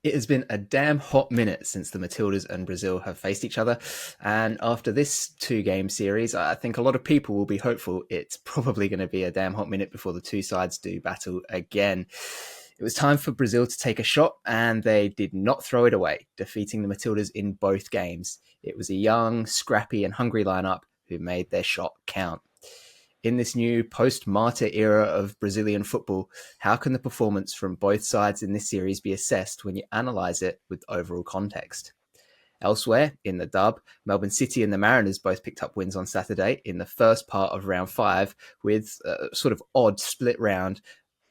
It has been a damn hot minute since the Matildas and Brazil have faced each other. And after this two-game series, I think a lot of people will be hopeful it's probably going to be a damn hot minute before the two sides do battle again. It was time for Brazil to take a shot, and they did not throw it away, defeating the Matildas in both games. It was a young, scrappy, and hungry lineup who made their shot count. In this new post-Marta era of Brazilian football, how can the performance from both sides in this series be assessed when you analyse it with overall context? Elsewhere, in the dub, Melbourne City and the Mariners both picked up wins on Saturday in the first part of round 5 with a sort of odd split round,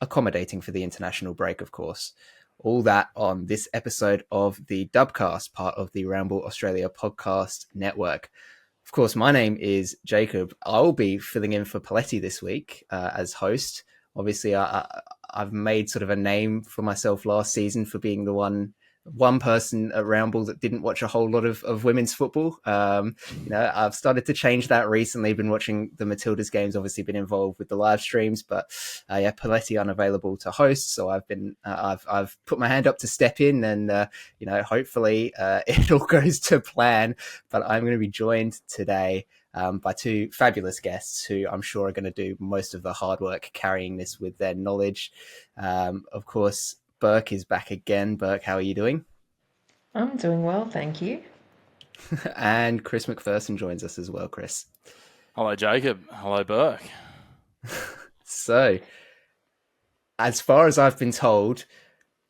accommodating for the international break, of course. All that on this episode of the Dubcast, part of the Ramble Australia podcast network. Of course, my name is Jacob. I'll be filling in for Paletti this week as host. Obviously, I've made sort of a name for myself last season for being the one person at Ramble that didn't watch a whole lot of women's football. I've started to change that recently. Been watching the Matildas games, obviously been involved with the live streams, but Paletti unavailable to host. So I've put my hand up to step in, and hopefully it all goes to plan. But I'm going to be joined today by two fabulous guests who I'm sure are going to do most of the hard work carrying this with their knowledge. Of course, Burke is back again. Burke, how are you doing? I'm doing well, thank you. And Chris Macpherson joins us as well. Chris. Hello, Jacob. Hello, Burke. So, as far as I've been told,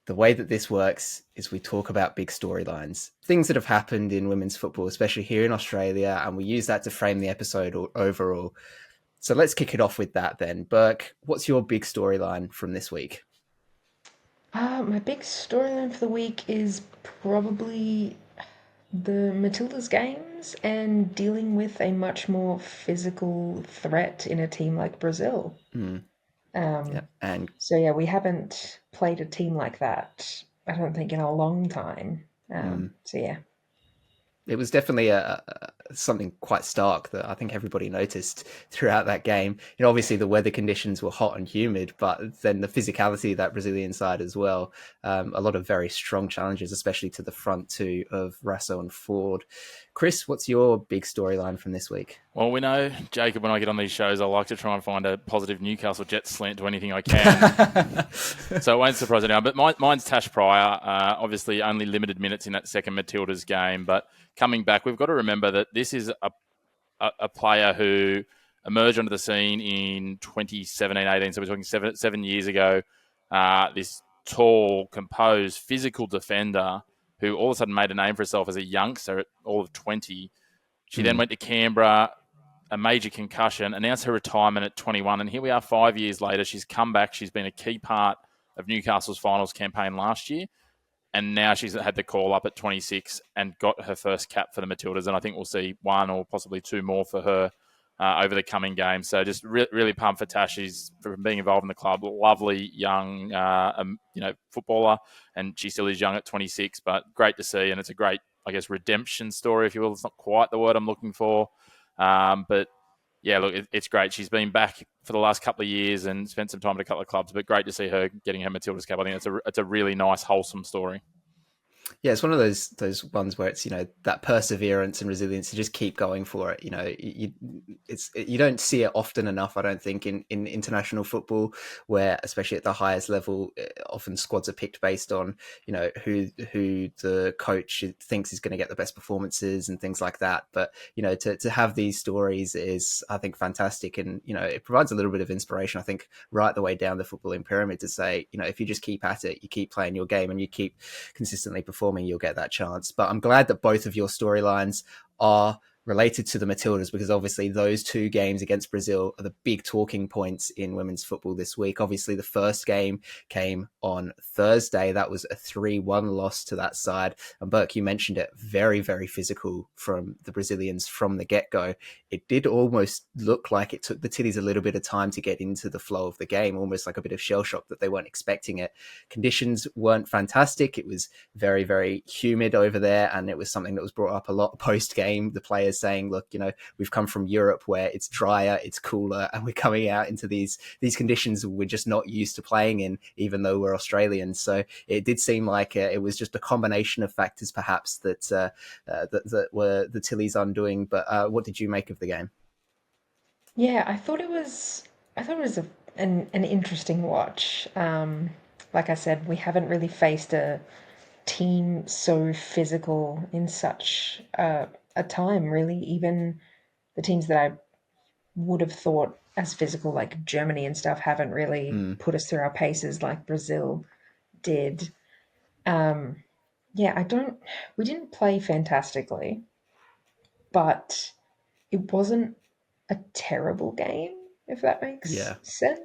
the way that this works is we talk about big storylines, things that have happened in women's football, especially here in Australia, and we use that to frame the episode overall. So let's kick it off with that then. Burke, what's your big storyline from this week? My big storyline for the week is probably the Matildas games and dealing with a much more physical threat in a team like Brazil. Mm. Um, Yeah, and so yeah, we haven't played a team like that, I don't think, in a long time. So yeah. it was definitely something quite stark that I think everybody noticed throughout that game. Obviously the weather conditions were hot and humid, but then the physicality of that Brazilian side as well. A lot of very strong challenges, especially to the front two of Rasso and Ford. Chris, what's your big storyline from this week? Well, we know, Jacob, when I get on these shows, I like to try and find a positive Newcastle Jets slant to anything I can. So it won't surprise anyone. But mine's Tash Pryor. Obviously, only limited minutes in that second Matildas game. But coming back, we've got to remember that this is a player who emerged onto the scene in 2017-18. So we're talking seven years ago. This tall, composed, physical defender who all of a sudden made a name for herself as a youngster at all of 20. She then went to Canberra, a major concussion, announced her retirement at 21. And here we are 5 years later. She's come back. She's been a key part of Newcastle's finals campaign last year. And now she's had the call up at 26 and got her first cap for the Matildas. And I think we'll see one or possibly two more for her over the coming games. So just really pumped for Tash. She's from being involved in the club. Lovely young, footballer, and she still is young at 26. But great to see, and it's a great, I guess, redemption story, if you will. It's not quite the word I'm looking for, but yeah, look, it's great. She's been back for the last couple of years and spent some time at a couple of clubs. But great to see her getting her Matildas cap. I think it's a really nice, wholesome story. Yeah, it's one of those ones where it's that perseverance and resilience to just keep going for it. You don't see it often enough, I don't think, in international football, where especially at the highest level, often squads are picked based on who the coach thinks is going to get the best performances and things like that. But to have these stories is, I think, fantastic, and it provides a little bit of inspiration, I think, right the way down the footballing pyramid to say, if you just keep at it, you keep playing your game, and you keep consistently performing, you'll get that chance. But I'm glad that both of your storylines are related to the Matildas, because obviously those two games against Brazil are the big talking points in women's football this week. Obviously the first game came on Thursday. That was a 3-1 loss to that side. And Burke, you mentioned it, very, very physical from the Brazilians from the get-go. It did almost look like it took the Titties a little bit of time to get into the flow of the game, almost like a bit of shell shock that they weren't expecting it. Conditions weren't fantastic. It was very, very humid over there, and it was something that was brought up a lot post-game. The players saying, look, we've come from Europe where it's drier, it's cooler, and we're coming out into these conditions we're just not used to playing in, even though we're Australians. So it did seem like it was just a combination of factors, perhaps, that were the Tillies undoing. But what did you make of the game? Yeah, I thought it was an interesting watch. Like I said, we haven't really faced a team so physical in such a time, really. Even the teams that I would have thought as physical, like Germany and stuff, haven't really Mm, put us through our paces like Brazil did. Um, yeah, we didn't play fantastically, but it wasn't a terrible game, if that makes yeah,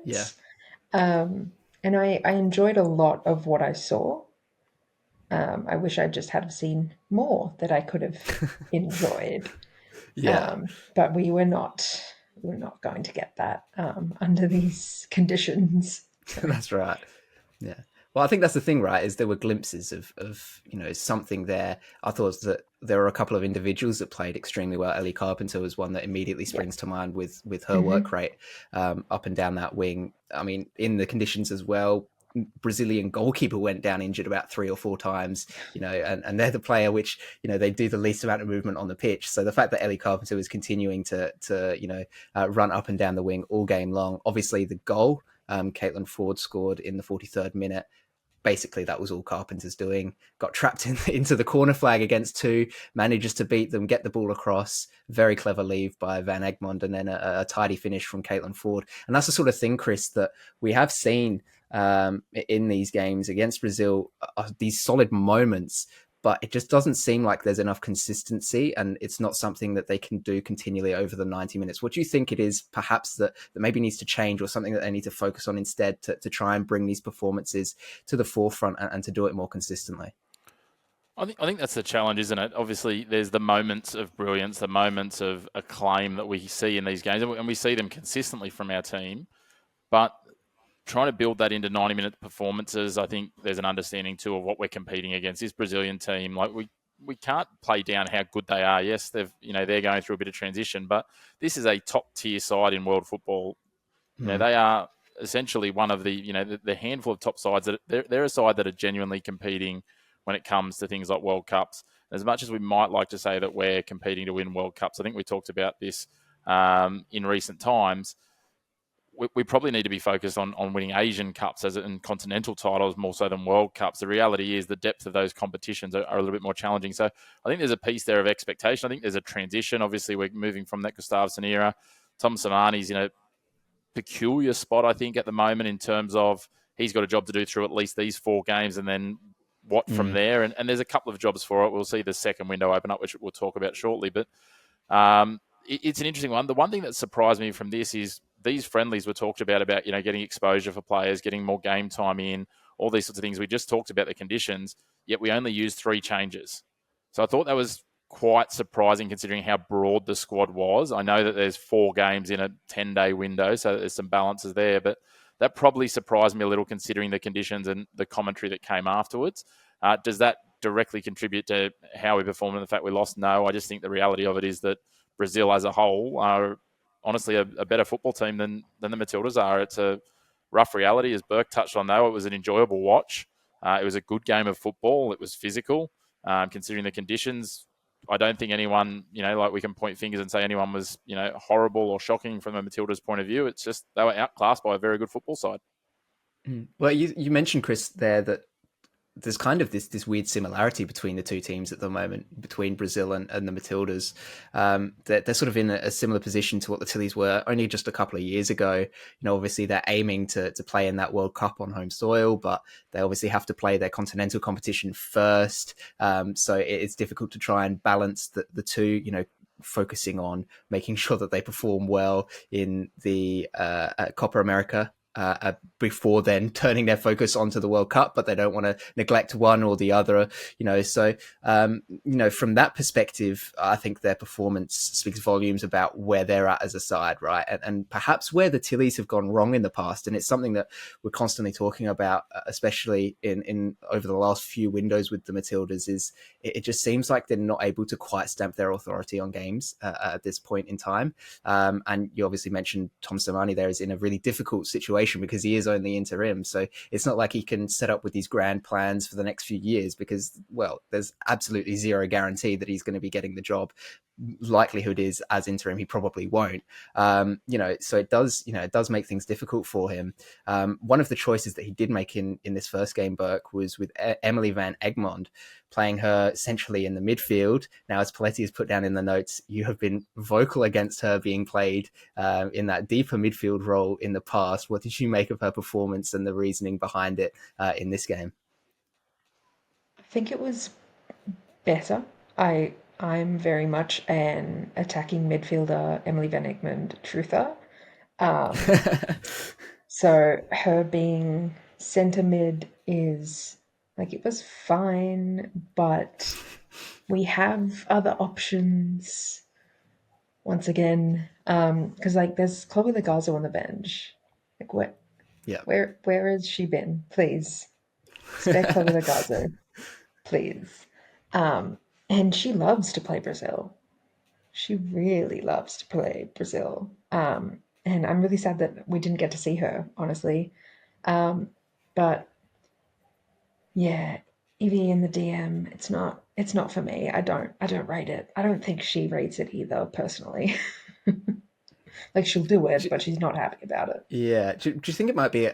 yeah. sense. And I enjoyed a lot of what I saw. I wish I just had seen more that I could have enjoyed. Yeah, But we were not going to get that under these conditions. So that's right. Yeah. Well, I think that's the thing, right? Is there were glimpses of something there. I thought that there were a couple of individuals that played extremely well. Ellie Carpenter was one that immediately yeah. springs to mind with her Hmm. work rate up and down that wing. I mean, in the conditions as well. Brazilian goalkeeper went down injured about 3 or 4 times, and they're the player which they do the least amount of movement on the pitch. So the fact that Ellie Carpenter was continuing to run up and down the wing all game long, obviously the goal Caitlin Ford scored in the 43rd minute. Basically, that was all Carpenter's doing. Got trapped into the corner flag against two, manages to beat them, get the ball across. Very clever leave by Van Egmond, and then a tidy finish from Caitlin Ford. And that's the sort of thing, Chris, that we have seen in these games against Brazil, these solid moments, but it just doesn't seem like there's enough consistency, and it's not something that they can do continually over the 90 minutes. What do you think it is, perhaps, that maybe needs to change, or something that they need to focus on instead to try and bring these performances to the forefront and to do it more consistently? I think that's the challenge, isn't it? Obviously, there's the moments of brilliance, the moments of acclaim that we see in these games, and we see them consistently from our team. But trying to build that into 90-minute performances, I think there's an understanding too of what we're competing against. This Brazilian team, like we can't play down how good they are. Yes, they're going through a bit of transition, but this is a top tier side in world football. Mm, They are essentially one of the handful of top sides that they're a side that are genuinely competing when it comes to things like World Cups. As much as we might like to say that we're competing to win World Cups, I think we talked about this in recent times. We probably need to be focused on winning Asian Cups and continental titles more so than World Cups. The reality is the depth of those competitions are a little bit more challenging. So I think there's a piece there of expectation. I think there's a transition. Obviously, we're moving from that Gustafsson era. Tom Samani's in a peculiar spot, I think, at the moment in terms of he's got a job to do through at least these 4 games, and then what from mm, there. And there's a couple of jobs for it. We'll see the second window open up, which we'll talk about shortly. But it's an interesting one. The one thing that surprised me from this is these friendlies were talked about getting exposure for players, getting more game time in, all these sorts of things. We just talked about the conditions, yet we only used 3 changes. So I thought that was quite surprising considering how broad the squad was. I know that there's 4 games in a 10-day window, so there's some balances there, but that probably surprised me a little considering the conditions and the commentary that came afterwards. Does that directly contribute to how we performed and the fact we lost? No, I just think the reality of it is that Brazil as a whole are honestly a better football team than the Matildas are. It's a rough reality. As Burke touched on, though, it was an enjoyable watch. It was a good game of football. It was physical. Considering the conditions, I don't think anyone, like we can point fingers and say anyone was, horrible or shocking from the Matildas' point of view. It's just they were outclassed by a very good football side. mm. Well, you mentioned, Chris, there that there's kind of this weird similarity between the two teams at the moment, between Brazil and the Matildas. They're sort of in a similar position to what the Tillies were only just a couple of years ago. Obviously they're aiming to play in that World Cup on home soil, but they obviously have to play their continental competition first. So it's difficult to try and balance the two, focusing on making sure that they perform well in the Copa America before then turning their focus onto the World Cup, but they don't want to neglect one or the other, So, from that perspective, I think their performance speaks volumes about where they're at as a side, right? And perhaps where the Tillies have gone wrong in the past. And it's something that we're constantly talking about, especially in over the last few windows with the Matildas, is it just seems like they're not able to quite stamp their authority on games at this point in time. And you obviously mentioned Tom Samani there is in a really difficult situation because he is only interim. So it's not like he can set up with these grand plans for the next few years because, well, there's absolutely zero guarantee that he's going to be getting the job. Likelihood is as interim he probably won't. So it does make things difficult for him. One of the choices that he did make in this first game, Burke, was with Emily Van Egmond, playing her essentially in the midfield. Now, as Paletti has put down in the notes, you have been vocal against her being played in that deeper midfield role in the past. What did you make of her performance and the reasoning behind it in this game? I think it was better. I'm very much an attacking midfielder, Emily Van Egmond truther. So her being centre mid is like it was fine, but we have other options once again. Because like there's Chloe Legazo on the bench. Like Yeah. where has she been? Please. Spare Chloe Legazo. Please. And she loves to play Brazil. She really loves to play Brazil. And I'm really sad that we didn't get to see her, honestly. But yeah, Evie in the DM, it's not for me. I don't rate it. I don't think she rates it either, personally. Like she'll do it, but she's not happy about it. Yeah. Do you think it might be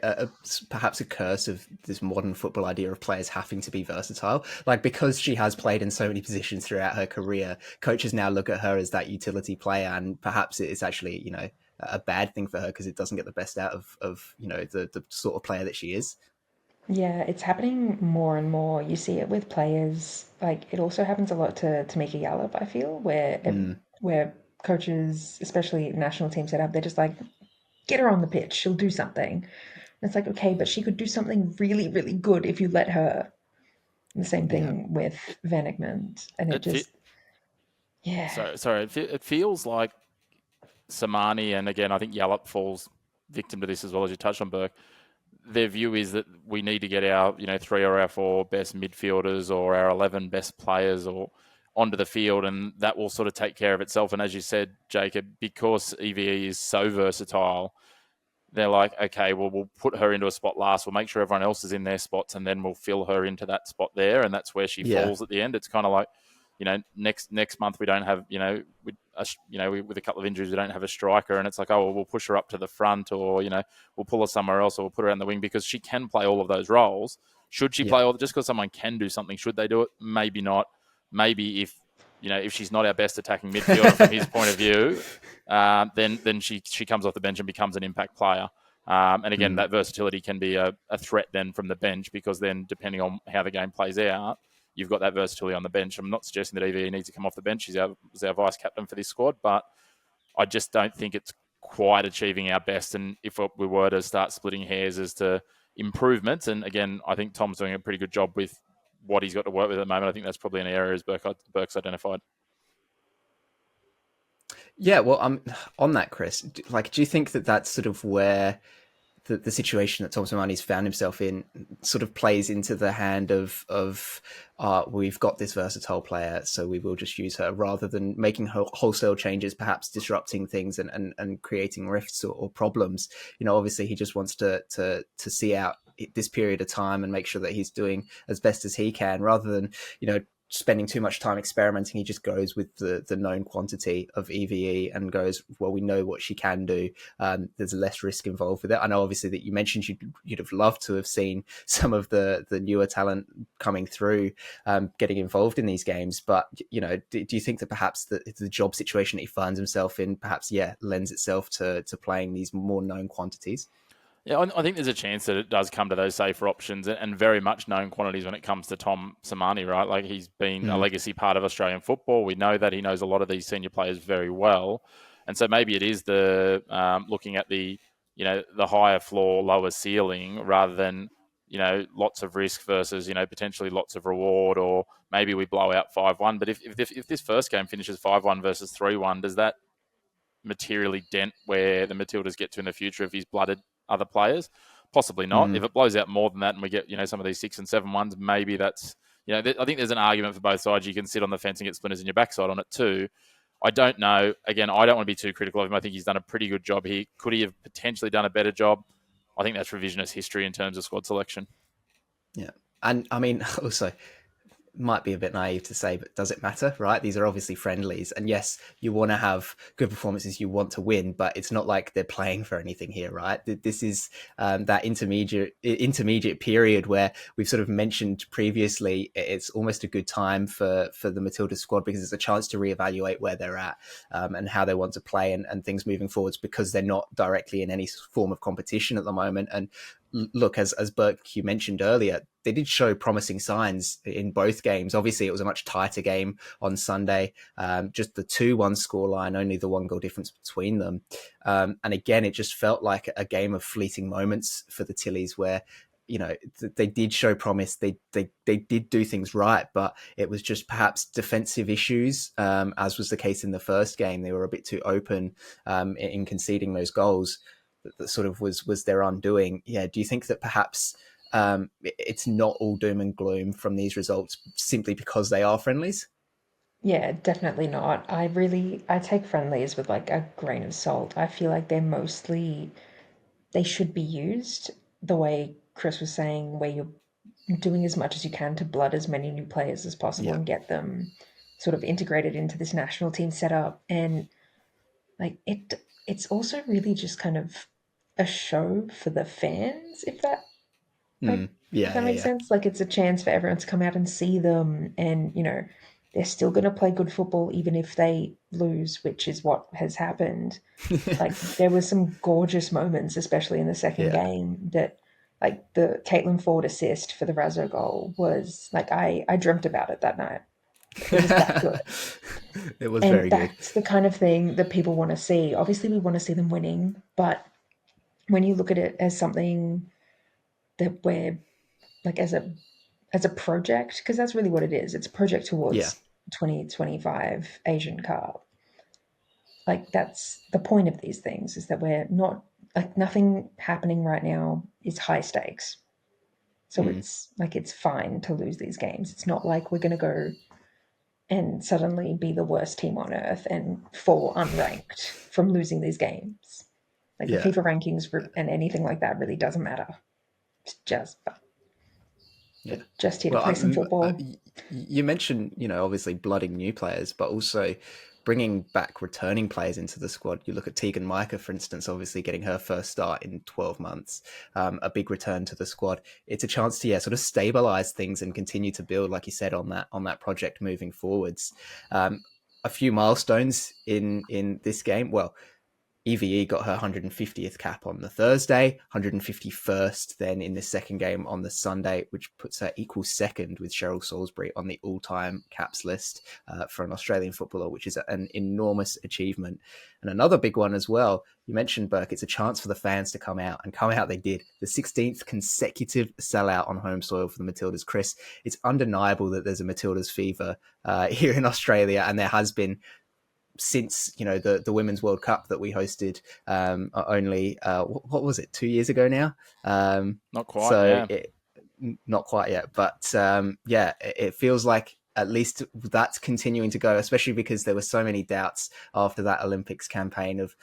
perhaps a curse of this modern football idea of players having to be versatile? Like because she has played in so many positions throughout her career, coaches now look at her as that utility player, and perhaps it's actually a bad thing for her because it doesn't get the best out of the sort of player that she is. Yeah, it's happening more and more. You see it with players. Like it also happens a lot to Tamika Yallop, I feel, where coaches, especially national team setup, they're just like, get her on the pitch, she'll do something. And it's like, okay, but she could do something really, really good if you let her. And the same Yeah. thing with Van Egmond. And it It fe- just, yeah. sorry. It feels like Samani, and again, I think Yallop falls victim to this as well, as you touched on, Burke. Their view is that we need to get our 3 or our 4 best midfielders or our 11 best players or onto the field, and that will sort of take care of itself. And as you said, Jacob, because EVE is so versatile, they're like, okay, well, we'll put her into a spot last. We'll make sure everyone else is in their spots, and then we'll fill her into that spot there, and that's where she falls at the end. It's kind of like, next month we don't have, with a couple of injuries, we don't have a striker, and it's like, oh, well, we'll push her up to the front, or we'll pull her somewhere else, or we'll put her on the wing because she can play all of those roles. Should she play all? Just because someone can do something, should they do it? Maybe not. Maybe if she's not our best attacking midfielder from his point of view, then she comes off the bench and becomes an impact player. And again, that versatility can be a threat then from the bench, because then depending on how the game plays out, you've got that versatility on the bench. I'm not suggesting that EVE needs to come off the bench. He's our vice captain for this squad, but I just don't think it's quite achieving our best. And if we were to start splitting hairs as to improvements, and again, I think Tom's doing a pretty good job with what he's got to work with at the moment. I think that's probably an area as Burke's identified. Yeah, well, on that, Chris. Do you think that that's sort of where the situation that Tom Samani's found himself in sort of plays into the hand of we've got this versatile player, so we will just use her, rather than making wholesale changes, perhaps disrupting things and creating rifts or problems. Obviously he just wants to see out this period of time and make sure that he's doing as best as he can, rather than spending too much time experimenting. He just goes with the known quantity of EVE and goes, well, we know what she can do. There's less risk involved with it. I know obviously that you mentioned you'd have loved to have seen some of the newer talent coming through, getting involved in these games, but do you think that perhaps the job situation that he finds himself in perhaps lends itself to playing these more known quantities? Yeah, I think there's a chance that it does come to those safer options and very much known quantities when it comes to Tom Samani, right? Like he's been a legacy part of Australian football. We know that he knows a lot of these senior players very well. And so maybe it is the looking at the the higher floor, lower ceiling, rather than lots of risk versus potentially lots of reward, or maybe we blow out 5-1. But if this first game finishes 5-1 versus 3-1, does that materially dent where the Matildas get to in the future if he's blooded other players? Possibly not. If it blows out more than that and we get some of these 6 and 7-1s, maybe that's I think there's an argument for both sides. You can sit on the fence and get splinters in your backside on it too. I don't know. Again, I don't want to be too critical of him. I think he's done a pretty good job here. Could he have potentially done a better job? I think that's revisionist history in terms of squad selection. Yeah. And I mean, also, might be a bit naive to say, but does it matter, right? These are obviously friendlies. And yes, you want to have good performances, you want to win, but it's not like they're playing for anything here, right? This is that intermediate period where we've sort of mentioned previously. It's almost a good time for the Matilda squad because it's a chance to reevaluate where they're at and how they want to play and things moving forwards, because they're not directly in any form of competition at the moment. And look, as Burke, you mentioned earlier, they did show promising signs in both games. Obviously, it was a much tighter game on Sunday. Just the 2-1 scoreline, only the 1 goal difference between them. And again, it just felt like a game of fleeting moments for the Tillies where, they did show promise. They did do things right, but it was just perhaps defensive issues, as was the case in the first game. They were a bit too open in conceding those goals. That sort of was their undoing. Yeah. Do you think that perhaps it's not all doom and gloom from these results simply because they are friendlies? Yeah, definitely not. I take friendlies with like a grain of salt. I feel like they should be used the way Chris was saying, where you're doing as much as you can to blood as many new players as possible Yeah. and get them sort of integrated into this national team setup. And like it's also really just kind of a show for the fans, if that like if that makes Yeah. sense. Like it's a chance for everyone to come out and see them, and they're still going to play good football even if they lose, which is what has happened. Like there were some gorgeous moments, especially in the second Yeah. game, that like the Caitlin Ford assist for the Razzo goal was like I dreamt about it that night. It was that good. It was And very good. that's the kind of thing that people want to see. Obviously we want to see them winning, but when you look at it as something that we're like as a project, because that's really what it is. It's a project Yeah. towards 2025 Asian Cup. Like that's the point of these things, is that we're not like nothing happening right now is high stakes. So it's like it's fine to lose these games. It's not like we're going to go and suddenly be the worst team on earth and fall unranked from losing these games. Like the Yeah. FIFA rankings and anything like that really doesn't matter. It's just fun. Yeah. Just here to Well, play some football. you mentioned, obviously blooding new players, but also bringing back returning players into the squad. You look at Tegan Micah, for instance, obviously getting her first start in 12 months, a big return to the squad. It's a chance to, sort of stabilize things and continue to build, like you said, on that project moving forwards. A few milestones in this game. Well, EVE got her 150th cap on the Thursday, 151st then in the second game on the Sunday, which puts her equal second with Cheryl Salisbury on the all-time caps list for an Australian footballer, which is an enormous achievement. And another big one as well, you mentioned, Burke, it's a chance for the fans to come out, and come out they did. The 16th consecutive sellout on home soil for the Matildas. Chris, it's undeniable that there's a Matildas fever here in Australia, and there has been since the Women's World Cup that we hosted only what was it, 2 years ago now? Not quite, so yeah. Not quite yet, but it feels like at least that's continuing to go, especially because there were so many doubts after that Olympics campaign of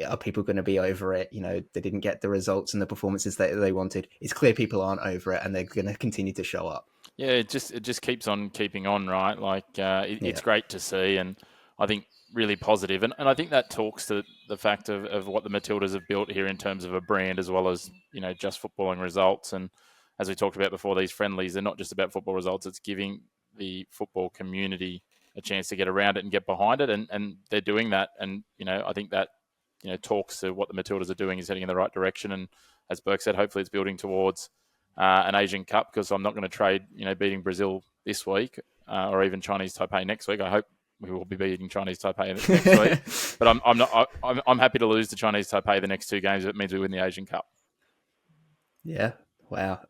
are people going to be over it? They didn't get the results and the performances that they wanted. It's clear people aren't over it, and they're going to continue to show up. Yeah, it just keeps on keeping on, right? Like it's great to see, and I think really positive. And I think that talks to the fact of what the Matildas have built here in terms of a brand, as well as just footballing results. And as we talked about before, these friendlies, they're not just about football results. It's giving the football community a chance to get around it and get behind it, and they're doing that. And I think that talks to what the Matildas are doing is heading in the right direction. And as Burke said, hopefully it's building towards an Asian Cup, because I'm not going to trade beating Brazil this week or even Chinese Taipei next week. I hope we will be beating Chinese Taipei next week. But I'm happy to lose to Chinese Taipei the next two games. It means we win the Asian Cup. Yeah. Wow.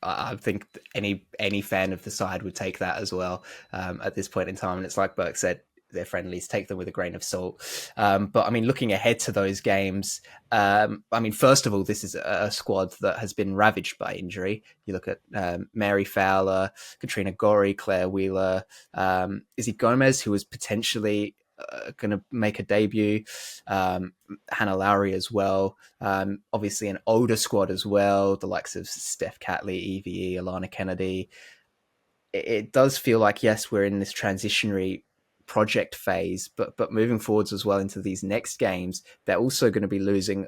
I think any fan of the side would take that as well at this point in time. And it's like Burke said, they're friendlies, take them with a grain of salt. But I mean, looking ahead to those games, I mean, first of all, this is a squad that has been ravaged by injury. You look at Mary Fowler, Katrina Gorry, Claire Wheeler, Izzy Gomez, who was potentially going to make a debut, Hannah Lowry as well. Obviously, an older squad as well, the likes of Steph Catley, EVE, Alana Kennedy. It does feel like, yes, we're in this transitionary project phase, but moving forwards as well into these next games, they're also going to be losing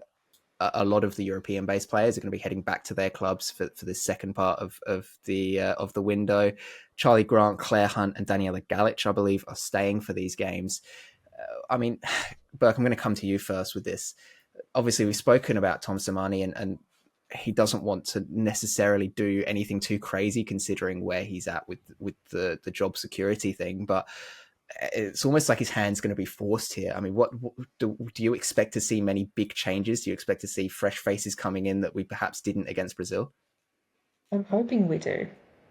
a lot of the European-based players. Are going to be heading back to their clubs for this second part of the window. Charlie Grant, Claire Hunt, and Daniela Galich, I believe, are staying for these games. I mean, Burke, I'm going to come to you first with this. Obviously, we've spoken about Tom Samani, and he doesn't want to necessarily do anything too crazy considering where he's at with the job security thing. But it's almost like his hand's going to be forced here. I mean, what do you expect to see many big changes? Do you expect to see fresh faces coming in that we perhaps didn't against Brazil? I'm hoping we do,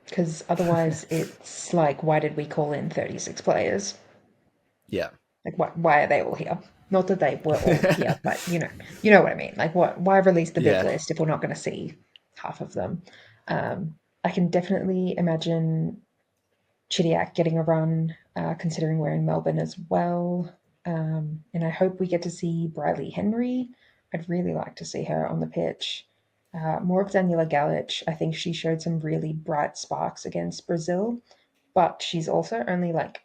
because otherwise it's like, why did we call in 36 players? Yeah. Like, why are they all here? Not that they were all here, but you know what I mean. Like, why release the big list if we're not going to see half of them? I can definitely imagine Chidiac getting a run, considering we're in Melbourne as well. And I hope we get to see Briley Henry. I'd really like to see her on the pitch. More of Daniela Galich. I think she showed some really bright sparks against Brazil, but she's also only like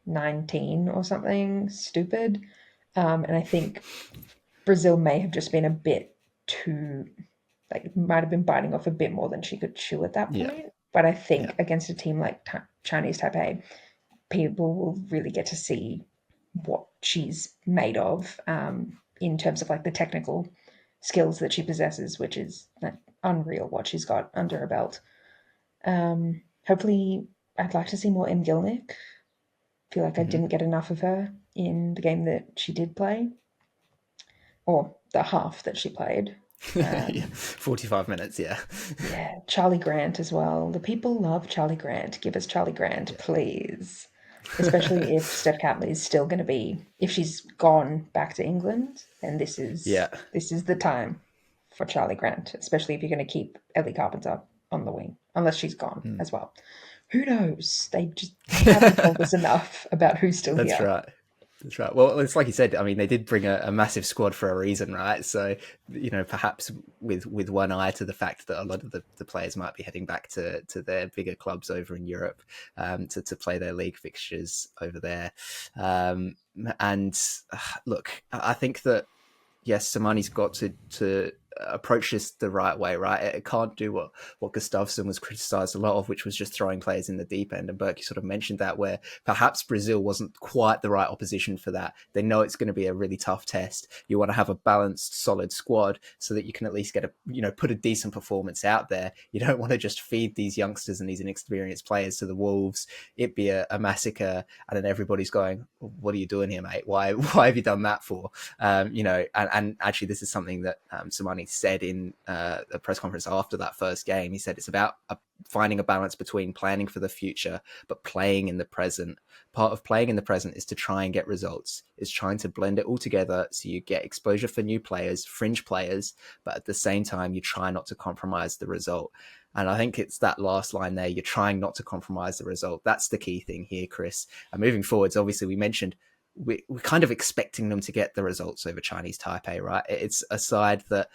19 or something stupid. And I think Brazil may have just been a bit too, like, might have been biting off a bit more than she could chew at that point. Yeah. But I think against a team like Chinese Taipei, people will really get to see what she's made of in terms of like the technical skills that she possesses, which is like, unreal what she's got under her belt. Hopefully, I'd like to see more M. Gilnick. Feel like I didn't get enough of her in the game that she did play, or the half that she played. 45 minutes, yeah. Yeah, Charlie Grant as well. The people love Charlie Grant. Give us Charlie Grant, please. Especially if Steph Catley is still going to be, if she's gone back to England, then this is the time for Charlie Grant. Especially if you're going to keep Ellie Carpenter on the wing, unless she's gone as well. Who knows? They haven't told us enough about who's still here. That's right. That's right. Well, it's like you said. I mean, they did bring a massive squad for a reason, right? So, perhaps with one eye to the fact that a lot of the players might be heading back to their bigger clubs over in Europe to play their league fixtures over there. And look, I think that yes, Samani's got to approach this the right way, right? It can't do what Gustafsson was criticised a lot of, which was just throwing players in the deep end. And Burke, you sort of mentioned that, where perhaps Brazil wasn't quite the right opposition for that. They know it's going to be a really tough test. You want to have a balanced, solid squad so that you can at least get put a decent performance out there. You don't want to just feed these youngsters and these inexperienced players to the wolves. It'd be a massacre, and then everybody's going, "What are you doing here, mate? Why have you done that for?" And actually, this is something that Samani said in a press conference after that first game. He said it's about finding a balance between planning for the future but playing in the present. Part of playing in the present is to try and get results, is trying to blend it all together so you get exposure for new players, fringe players, but at the same time you try not to compromise the result. And I think it's that last line there, you're trying not to compromise the result. That's the key thing here, Chris. And moving forwards, obviously we mentioned we're kind of expecting them to get the results over Chinese Taipei, right? It's a side that,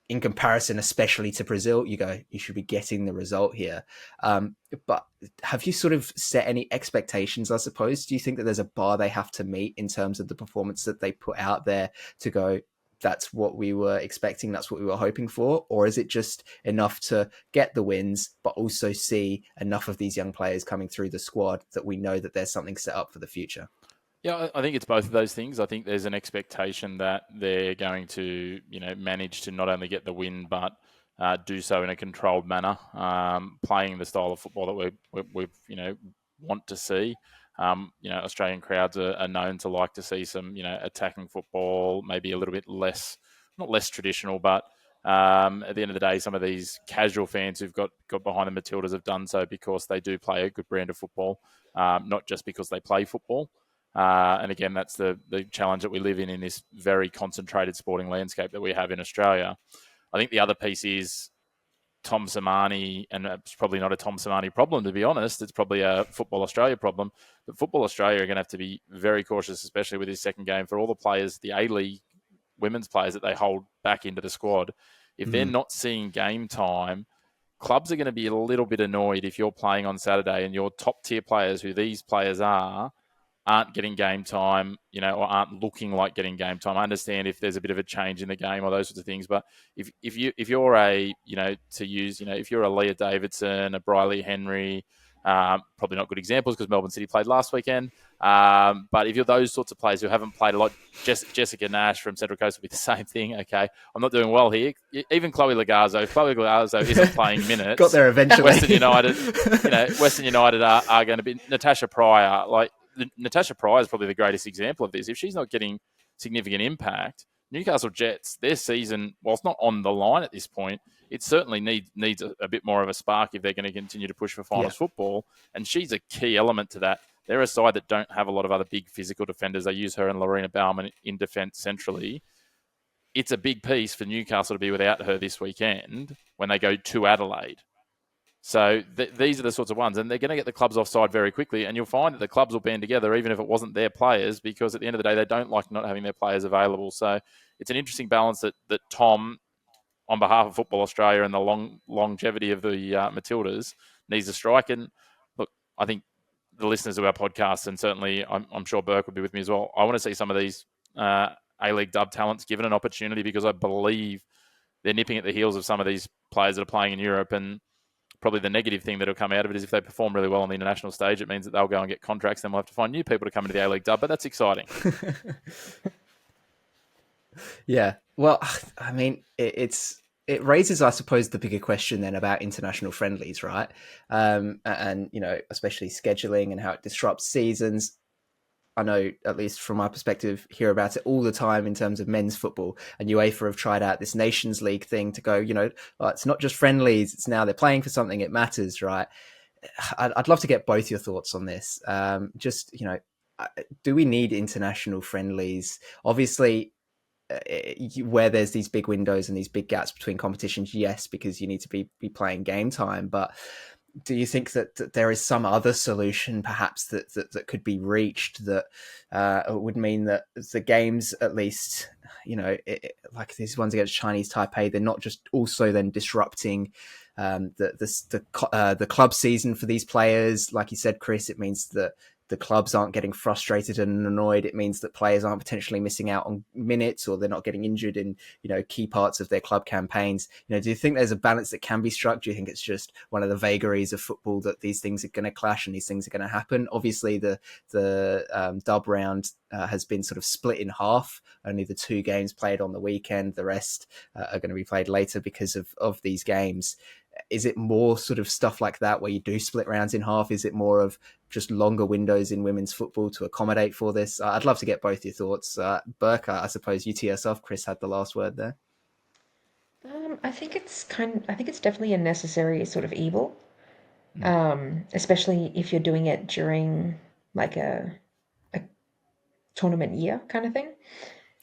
in comparison, especially to Brazil, you should be getting the result here. But have you sort of set any expectations, I suppose? Do you think that there's a bar they have to meet in terms of the performance that they put out there to go, that's what we were expecting, that's what we were hoping for? Or is it just enough to get the wins, but also see enough of these young players coming through the squad that we know that there's something set up for the future? Yeah, I think it's both of those things. I think there's an expectation that they're going to, manage to not only get the win, but do so in a controlled manner, playing the style of football that we want to see. Australian crowds are known to like to see some, attacking football, maybe a little bit less, not less traditional, but at the end of the day, some of these casual fans who've got behind the Matildas have done so because they do play a good brand of football, not just because they play football. And again, that's the challenge that we live in this very concentrated sporting landscape that we have in Australia. I think the other piece is Tom Samani, and it's probably not a Tom Samani problem, to be honest. It's probably a Football Australia problem. But Football Australia are going to have to be very cautious, especially with this second game, for all the players, the A-League women's players that they hold back into the squad. If they're not seeing game time, clubs are going to be a little bit annoyed if you're playing on Saturday and your top-tier players, who these players are, aren't getting game time, or aren't looking like getting game time. I understand if there's a bit of a change in the game or those sorts of things, but if you're if you're a Leah Davidson, a Briley Henry, probably not good examples because Melbourne City played last weekend. But if you're those sorts of players who haven't played a lot, Jessica Nash from Central Coast would be the same thing. Okay, I'm not doing well here. Even Chloe Lagazzo. If Chloe Lagazzo isn't playing minutes, got there eventually. Western United are going to be Natasha Pryor. Natasha Pryor is probably the greatest example of this. If she's not getting significant impact, Newcastle Jets, their season, whilst not on the line at this point, it certainly needs a bit more of a spark if they're going to continue to push for finals football. And she's a key element to that. They're a side that don't have a lot of other big physical defenders. They use her and Lorena Baumann in defence centrally. It's a big piece for Newcastle to be without her this weekend when they go to Adelaide. So these are the sorts of ones, and they're going to get the clubs offside very quickly, and you'll find that the clubs will band together even if it wasn't their players, because at the end of the day, they don't like not having their players available. So it's an interesting balance that Tom, on behalf of Football Australia and the longevity of the Matildas, needs to strike. And look, I think the listeners of our podcast, and certainly I'm sure Burke would be with me as well, I want to see some of these A-League dub talents given an opportunity, because I believe they're nipping at the heels of some of these players that are playing in Europe. And probably the negative thing that will come out of it is if they perform really well on the international stage, it means that they'll go and get contracts. Then we'll have to find new people to come into the A-League dub, but that's exciting. Yeah. Well, I mean, it raises, I suppose, the bigger question then about international friendlies, right? And, especially scheduling and how it disrupts seasons. I know, at least from my perspective, hear about it all the time in terms of men's football. And UEFA have tried out this Nations League thing to go, it's not just friendlies. It's now they're playing for something. It matters, right? I'd love to get both your thoughts on this. Do we need international friendlies? Obviously, where there's these big windows and these big gaps between competitions, yes, because you need to be playing game time. But do you think that there is some other solution perhaps that could be reached that would mean that the games, at least, like these ones against Chinese Taipei, they're not just also then disrupting the club season for these players? Like you said, Chris, it means that the clubs aren't getting frustrated and annoyed. It means that players aren't potentially missing out on minutes, or they're not getting injured in, key parts of their club campaigns. Do you think there's a balance that can be struck? Do you think it's just one of the vagaries of football that these things are going to clash and these things are going to happen? Obviously, the dub round has been sort of split in half. Only the 2 games played on the weekend. The rest are going to be played later because of these games. Is it more sort of stuff like that where you do split rounds in half? Is it more of just longer windows in women's football to accommodate for this? I'd love to get both your thoughts. Burke, I suppose you to yourself, Chris, had the last word there. I think it's definitely a necessary sort of evil, especially if you're doing it during like a tournament year kind of thing,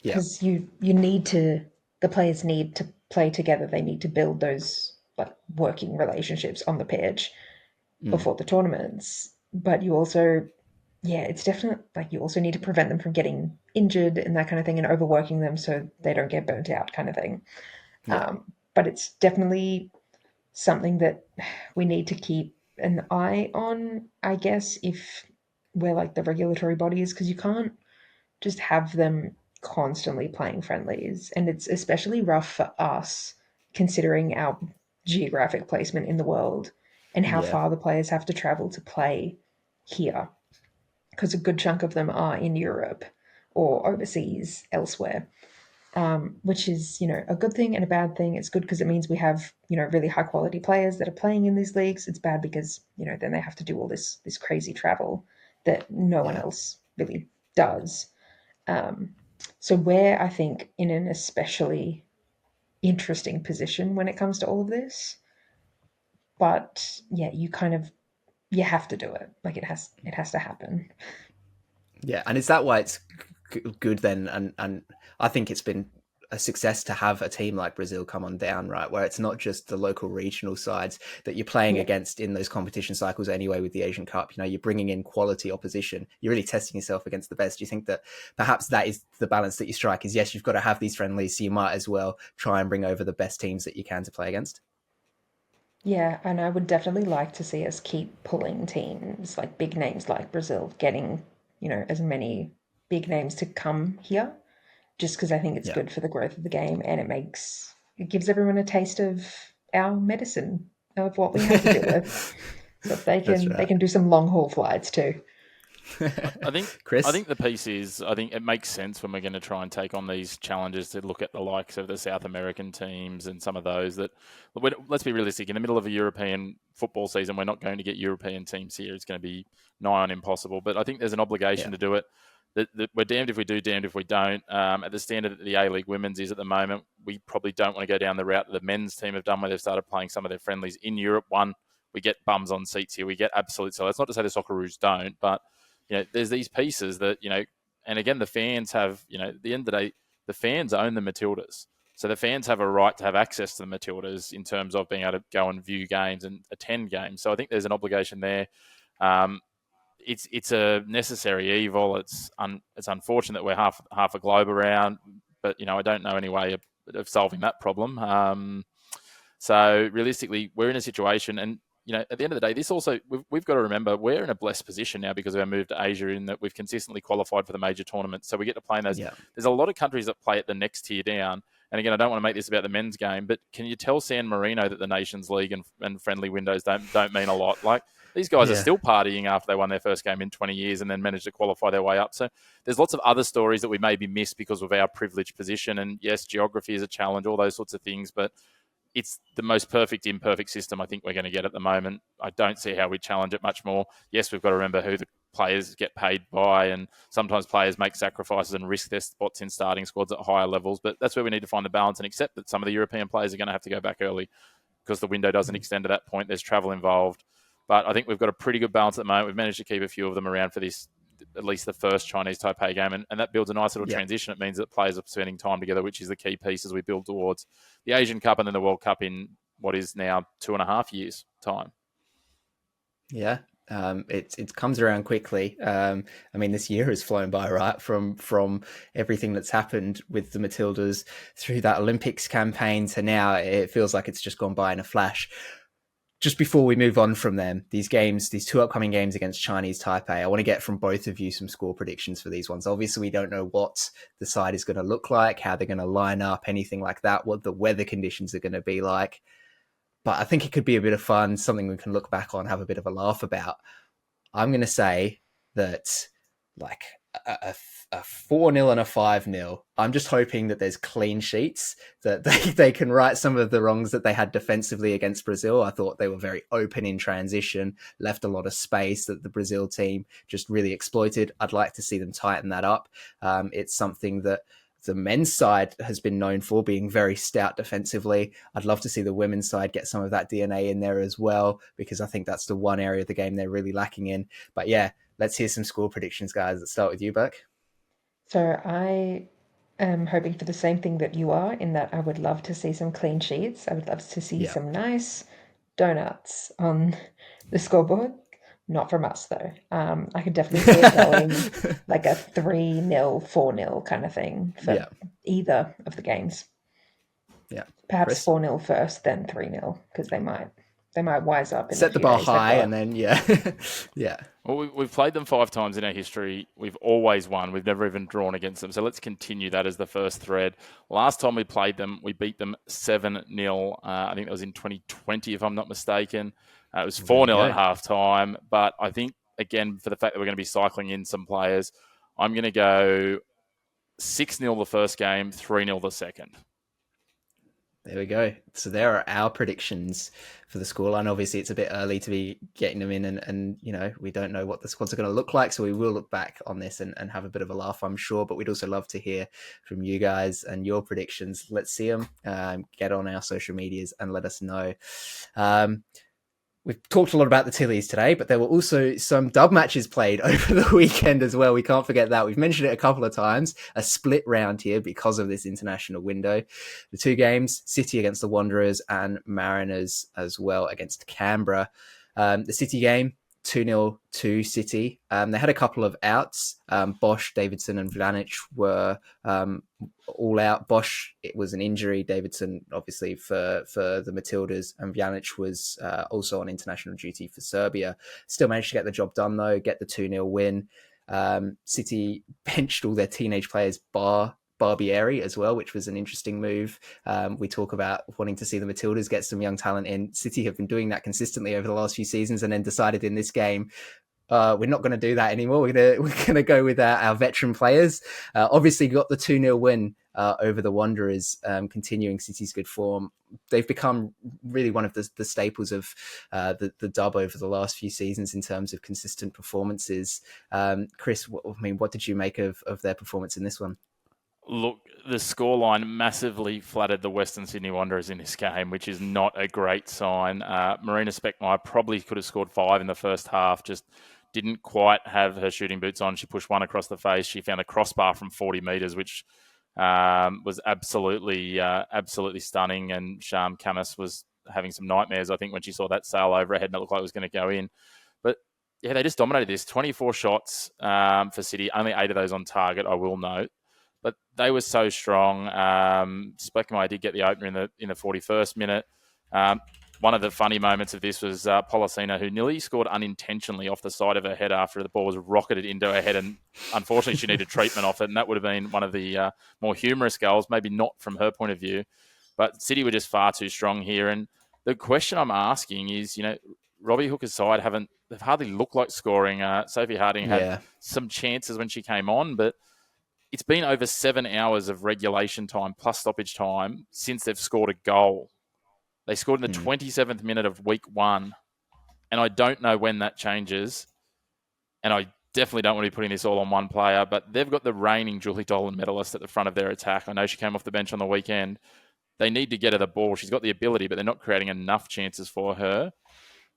because the players need to play together. They need to build those like working relationships on the pitch before the tournaments. But you also, it's definitely like you also need to prevent them from getting injured and that kind of thing, and overworking them so they don't get burnt out kind of thing. But it's definitely something that we need to keep an eye on, I guess, if we're like the regulatory bodies, because you can't just have them constantly playing friendlies. And it's especially rough for us, considering our geographic placement in the world and how far the players have to travel to play here, because a good chunk of them are in Europe or overseas elsewhere, which is, a good thing and a bad thing. It's good because it means we have, really high quality players that are playing in these leagues. It's bad because, then they have to do all this crazy travel. that no one else really does. So we're, I think, in an especially interesting position when it comes to all of this. But yeah, you have to do it. Like it has to happen. Yeah, and is that why it's good then? And I think it's been a success to have a team like Brazil come on down, right? Where it's not just the local regional sides that you're playing Yeah. against in those competition cycles anyway with the Asian Cup. You know, you're bringing in quality opposition. You're really testing yourself against the best. Do you think that perhaps that is the balance that you strike? Is yes, you've got to have these friendlies, so you might as well try and bring over the best teams that you can to play against. Yeah, and I would definitely like to see us keep pulling teams like big names like Brazil, getting, as many big names to come here, just because I think it's Yeah, good for the growth of the game and it gives everyone a taste of our medicine of what we have to deal with. So they that's can they right. can do some long haul flights too. I think I Chris? think the piece is I think it makes sense when we're going to try and take on these challenges to look at the likes of the South American teams and some of those that let's be realistic, in the middle of a European football season we're not going to get European teams here. It's going to be nigh on impossible, but I think there's an obligation Yeah, to do it. That we're damned if we do, damned if we don't. At the standard that the A-League women's is at the moment, we probably don't want to go down the route that the men's team have done, where they've started playing some of their friendlies in Europe. One, we get bums on seats here. We get absolute. So that's not to say the Socceroos don't, but there's these pieces that, and again, the fans have, at the end of the day, the fans own the Matildas. So the fans have a right to have access to the Matildas in terms of being able to go and view games and attend games. So I think there's an obligation there. It's a necessary evil. It's unfortunate that we're half a globe around, but I don't know any way of solving that problem. So realistically, we're in a situation, and at the end of the day, this also we've got to remember we're in a blessed position now because of our move to Asia, in that we've consistently qualified for the major tournaments, so we get to play in those. yeah, There's a lot of countries that play at the next tier down, and again, I don't want to make this about the men's game, but can you tell San Marino that the Nations League and friendly windows don't mean a lot? Like, these guys are yeah, still partying after they won their first game in 20 years and then managed to qualify their way up. So there's lots of other stories that we maybe miss because of our privileged position. And yes, geography is a challenge, all those sorts of things, but it's the most perfect imperfect system I think we're going to get at the moment. I don't see how we challenge it much more. Yes, we've got to remember who the players get paid by, and sometimes players make sacrifices and risk their spots in starting squads at higher levels, but that's where we need to find the balance and accept that some of the European players are going to have to go back early because the window doesn't extend to that point. There's travel involved. But I think we've got a pretty good balance at the moment. We've managed to keep a few of them around for this, at least the first Chinese Taipei game, and that builds a nice little yeah. transition. It means that players are spending time together, which is the key piece as we build towards the Asian Cup and then the World Cup in what is now 2.5 years' time. Yeah, it comes around quickly. I mean, this year has flown by, right? From everything that's happened with the Matildas through that Olympics campaign to now, it feels like it's just gone by in a flash. Just before we move on from them, these two upcoming games against Chinese Taipei, I want to get from both of you some score predictions for these ones. Obviously, we don't know what the side is going to look like, how they're going to line up, anything like that, what the weather conditions are going to be like. But I think it could be a bit of fun, something we can look back on, have a bit of a laugh about. I'm going to say that like a 4-0 and a 5-0. I'm just hoping that there's clean sheets, that they can right some of the wrongs that they had defensively against Brazil. I thought they were very open in transition, left a lot of space that the Brazil team just really exploited. I'd like to see them tighten that up. It's something that the men's side has been known for, being very stout defensively. I'd love to see the women's side get some of that DNA in there as well, because I think that's the one area of the game they're really lacking in. But yeah, let's hear some score predictions, guys. Let's start with you, Burke. So I am hoping for the same thing that you are, in that I would love to see some clean sheets. I would love to see Yeah. some nice donuts on the scoreboard. Not from us, though. I could definitely see it going like a 3-0, 4-0 kind of thing for Yeah. either of the games. Yeah. Perhaps Chris? 4-0 first, then 3-0, because they might wise up in a Set the few bar days. high and then, yeah. Yeah. Well, we've played them 5 times in our history. We've always won. We've never even drawn against them. So let's continue that as the first thread. Last time we played them, we beat them 7-0. I think that was in 2020, if I'm not mistaken. It was 4-0 at halftime. But I think, again, for the fact that we're going to be cycling in some players, I'm going to go 6-0 the first game, 3-0 the second. There we go. So there are our predictions for the scoreline. Obviously, it's a bit early to be getting them in, and we don't know what the squads are going to look like. So we will look back on this and have a bit of a laugh, I'm sure. But we'd also love to hear from you guys and your predictions. Let's see them. Get on our social medias and let us know. We've talked a lot about the Tillies today, but there were also some dub matches played over the weekend as well. We can't forget that. We've mentioned it a couple of times. A split round here because of this international window. The two games, City against the Wanderers and Mariners as well against Canberra. The City game, 2-0 to City. They had a couple of outs. Bosch, Davidson and Vlanic were all out. Bosch, it was an injury. Davidson, obviously, for the Matildas, and Vlanic was also on international duty for Serbia. Still managed to get the job done, though, get the 2-0 win. City benched all their teenage players, bar Barbieri as well, which was an interesting move. We talk about wanting to see the Matildas get some young talent in. City have been doing that consistently over the last few seasons, and then decided in this game, we're not going to do that anymore. We're gonna go with our veteran players. Obviously, got the 2-0 win over the Wanderers, continuing City's good form. They've become really one of the staples of the dub over the last few seasons in terms of consistent performances. Chris, what did you make of their performance in this one? Look, the scoreline massively flattered the Western Sydney Wanderers in this game, which is not a great sign. Marina Speckmeyer probably could have scored 5 in the first half, just didn't quite have her shooting boots on. She pushed one across the face. She found a crossbar from 40 metres, which was absolutely stunning. And Sham Camus was having some nightmares, I think, when she saw that sail over her head and it looked like it was going to go in. But yeah, they just dominated this. 24 shots for City, only 8 of those on target, I will note. But they were so strong. Speckmeyer did get the opener in the 41st minute. One of the funny moments of this was Polacina, who nearly scored unintentionally off the side of her head after the ball was rocketed into her head, and unfortunately she needed treatment off it, and that would have been one of the more humorous goals, maybe not from her point of view. But City were just far too strong here. And the question I'm asking is, Robbie Hooker's side they've hardly looked like scoring. Sophie Harding had some chances when she came on, but it's been over 7 hours of regulation time plus stoppage time since they've scored a goal. They scored in the 27th minute of week 1, and I don't know when that changes. And I definitely don't want to be putting this all on one player, but they've got the reigning Julie Dolan medalist at the front of their attack. I know she came off the bench on the weekend. They need to get her the ball. She's got the ability, but they're not creating enough chances for her,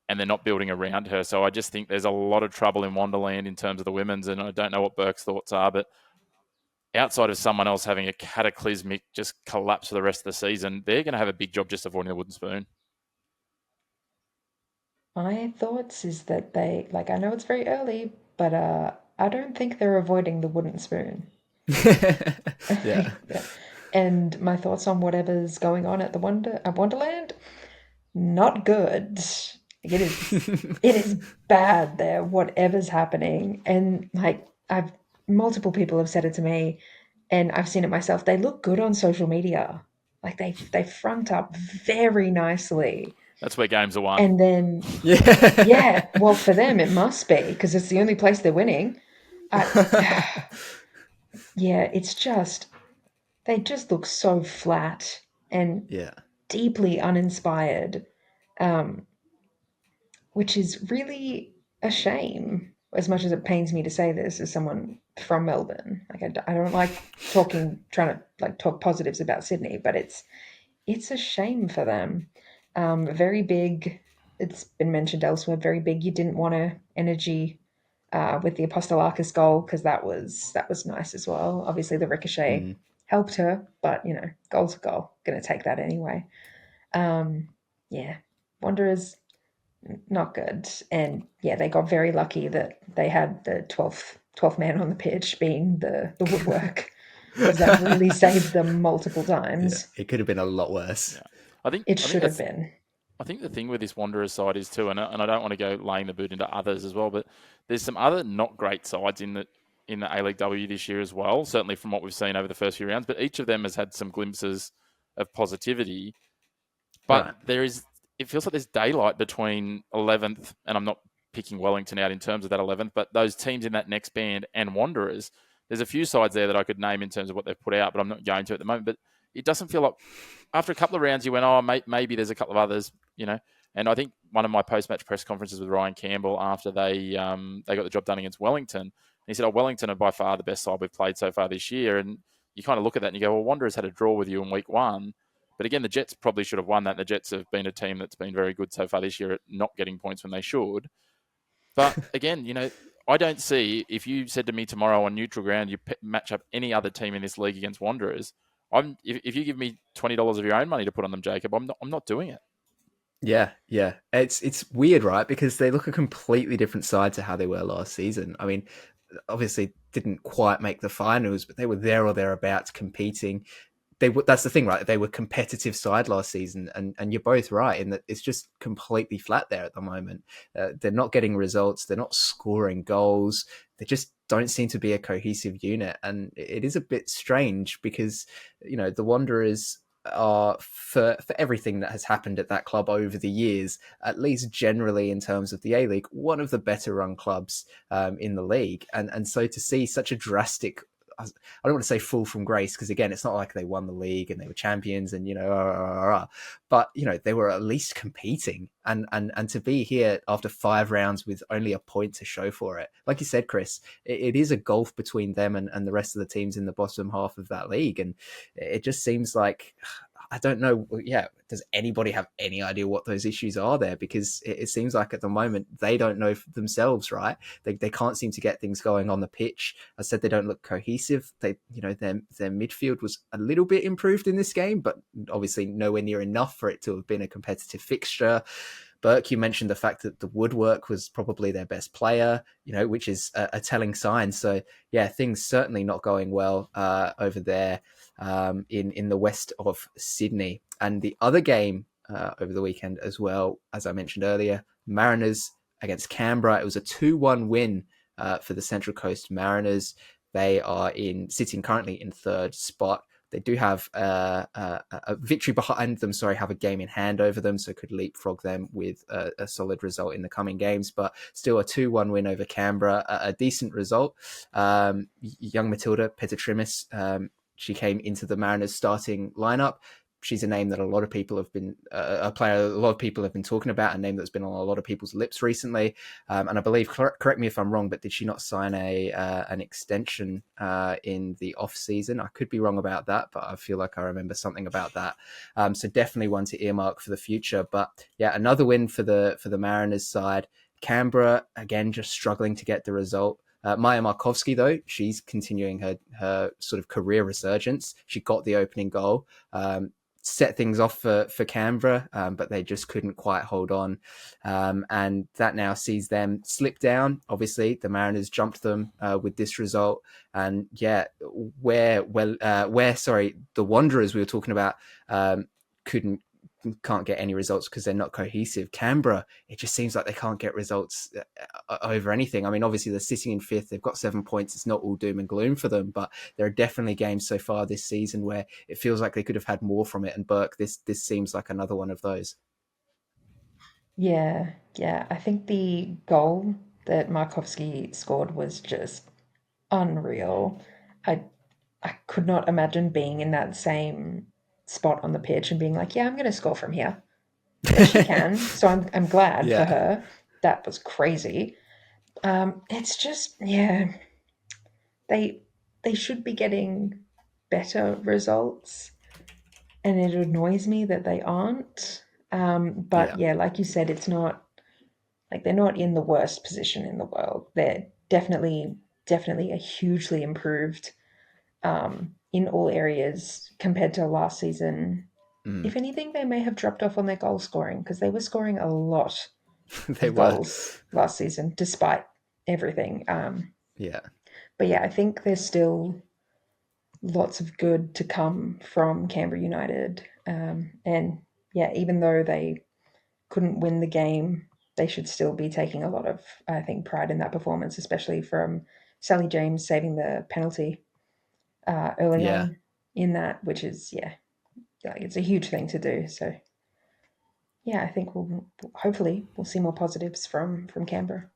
and they're not building around her. So I just think there's a lot of trouble in Wonderland in terms of the women's, and I don't know what Burke's thoughts are, but outside of someone else having a cataclysmic just collapse for the rest of the season, they're going to have a big job just avoiding the wooden spoon. My thoughts is that I know it's very early, but I don't think they're avoiding the wooden spoon. Yeah. And my thoughts on whatever's going on at Wonderland, not good. It is bad there, whatever's happening. And multiple people have said it to me, and I've seen it myself. They look good on social media. They front up very nicely. That's where games are won. And then, well, for them it must be, because it's the only place they're winning. It's just, they just look so flat and deeply uninspired, which is really a shame. As much as it pains me to say this as someone from Melbourne, I don't like trying to talk positives about Sydney, but it's a shame for them. Very big. It's been mentioned elsewhere. Very big. You didn't want to energy with the Apostolakis goal, because that was nice as well. Obviously, the ricochet helped her, but goal's a goal. Going to take that anyway. Wanderers, not good. And they got very lucky that they had the 12th man on the pitch being the woodwork, because that really saved them multiple times. It could have been a lot worse. Yeah. I think it should have been. I think the thing with this Wanderers side is too, and I don't want to go laying the boot into others as well, but there's some other not great sides in the A-League W this year as well, certainly from what we've seen over the first few rounds, but each of them has had some glimpses of positivity. But it feels like there's daylight between 11th, and I'm not picking Wellington out in terms of that 11th, but those teams in that next band and Wanderers, there's a few sides there that I could name in terms of what they've put out, but I'm not going to at the moment. But it doesn't feel like after a couple of rounds you went, oh, maybe there's a couple of others, And I think one of my post-match press conferences with Ryan Campbell after they got the job done against Wellington, he said, Wellington are by far the best side we've played so far this year. And you kind of look at that and you go, well, Wanderers had a draw with you in week 1. But again, the Jets probably should have won that. The Jets have been a team that's been very good so far this year at not getting points when they should. But again, I don't see, if you said to me tomorrow on neutral ground, you match up any other team in this league against Wanderers, if you give me $20 of your own money to put on them, Jacob, I'm not doing it. Yeah. It's weird, right? Because they look a completely different side to how they were last season. I mean, obviously didn't quite make the finals, but they were there or thereabouts competing. That's the thing, right? They were competitive side last season, and you're both right in that it's just completely flat there at the moment. They're not getting results. They're not scoring goals. They just don't seem to be a cohesive unit, and it is a bit strange because the Wanderers are, for everything that has happened at that club over the years, at least generally in terms of the A-League, one of the better run clubs in the league, and so to see such a drastic, I don't want to say fall from grace, because again, it's not like they won the league and they were champions and but they were at least competing, and to be here after 5 rounds with only a point to show for it, like you said, Chris, it is a gulf between them and the rest of the teams in the bottom half of that league, and it just seems like, I don't know. Yeah, does anybody have any idea what those issues are there? Because it seems like at the moment they don't know themselves, right? They can't seem to get things going on the pitch. I said they don't look cohesive. Their midfield was a little bit improved in this game, but obviously nowhere near enough for it to have been a competitive fixture. Burke, you mentioned the fact that the woodwork was probably their best player, which is a telling sign. So yeah, things certainly not going well over there in the west of Sydney. And the other game over the weekend as well, as I mentioned earlier, Mariners against Canberra. It was a 2-1 win for the Central Coast Mariners. They are sitting currently in 3rd spot. They do have a victory behind them, have a game in hand over them, so could leapfrog them with a solid result in the coming games, but still a 2-1 win over Canberra, a decent result. Young Matilda Pettitrimis, she came into the Mariners starting lineup. She's a name that a lot of people have been a player. A lot of people have been talking about, a name that's been on a lot of people's lips recently. And I believe, correct me if I'm wrong, but did she not sign an extension in the off season? I could be wrong about that, but I feel like I remember something about that. So definitely one to earmark for the future. But yeah, another win for the Mariners side. Canberra again just struggling to get the result. Maya Markovsky, though, she's continuing her sort of career resurgence. She got the opening goal. Set things off for Canberra, but they just couldn't quite hold on. And that now sees them slip down. Obviously, the Mariners jumped them with this result. And yeah, where the Wanderers we were talking about can't get any results because they're not cohesive. Canberra, it just seems like they can't get results over anything. I mean, obviously they're sitting in 5th. They've got 7 points. It's not all doom and gloom for them, but there are definitely games so far this season where it feels like they could have had more from it. And Burke, this seems like another one of those. Yeah. I think the goal that Markovsky scored was just unreal. I I could not imagine being in that same spot on the pitch and being like, yeah, I'm going to score from here. But she can, so I'm glad for Yeah. her. That was crazy. It's just, yeah, they they should be getting better results, and it annoys me that they aren't. But Yeah. yeah, like you said, it's not like they're not in the worst position in the world. They're definitely a hugely improved in all areas compared to last season. Mm. If anything, they may have dropped off on their goal scoring because they were scoring a lot They of were. goals last season, despite everything. Yeah. But yeah, I think there's still lots of good to come from Canberra United. And yeah, even though they couldn't win the game, they should still be taking a lot of, I think, pride in that performance, especially from Sally James saving the penalty early Yeah. on in that, which is, yeah, like it's a huge thing to do. So yeah, I think we'll hopefully we'll see more positives from Canberra.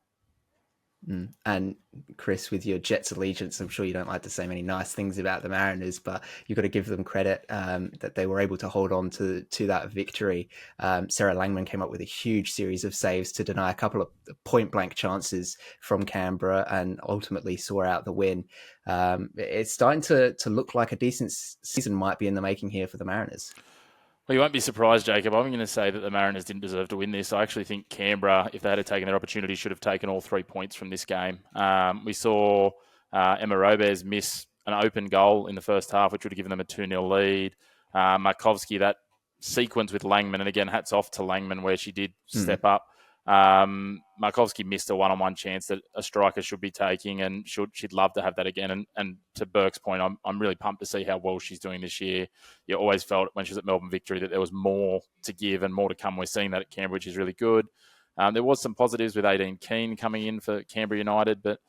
And Chris, with your Jets allegiance, I'm sure you don't like to say many nice things about the Mariners, but you've got to give them credit that they were able to hold on to that victory. Sarah Langman came up with a huge series of saves to deny a couple of point blank chances from Canberra and ultimately saw out the win. It's starting to look like a decent season might be in the making here for the Mariners. Well, you won't be surprised, Jacob. I'm going to say that the Mariners didn't deserve to win this. I actually think Canberra, if they had taken their opportunity, should have taken all 3 points from this game. We saw Emma Robes miss an open goal in the first half, which would have given them a 2-0 lead. Markovsky, that sequence with Langman, and again, hats off to Langman where she did step up. Markovsky missed a one-on-one chance that a striker should be taking, and she'd love to have that again. And to Burke's point, I'm really pumped to see how well she's doing this year. You always felt when she was at Melbourne Victory that there was more to give and more to come. We're seeing that at Canberra, which is really good. There was some positives with 18 Keane coming in for Canberra United, but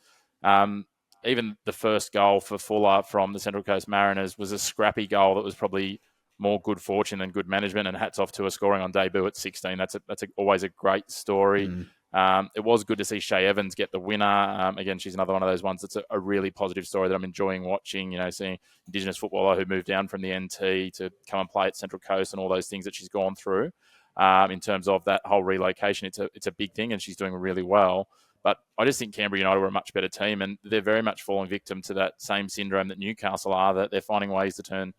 even the first goal for Fuller from the Central Coast Mariners was a scrappy goal that was probably more good fortune than good management, and hats off to her scoring on debut at 16. That's always a great story. It was good to see Shay Evans get the winner. Again, she's another one of those ones that's a really positive story that I'm enjoying watching, seeing Indigenous footballer who moved down from the NT to come and play at Central Coast and all those things that she's gone through. In terms of that whole relocation, it's a big thing and she's doing really well. But I just think Canberra United were a much better team, and they're very much falling victim to that same syndrome that Newcastle are, that they're finding ways to turn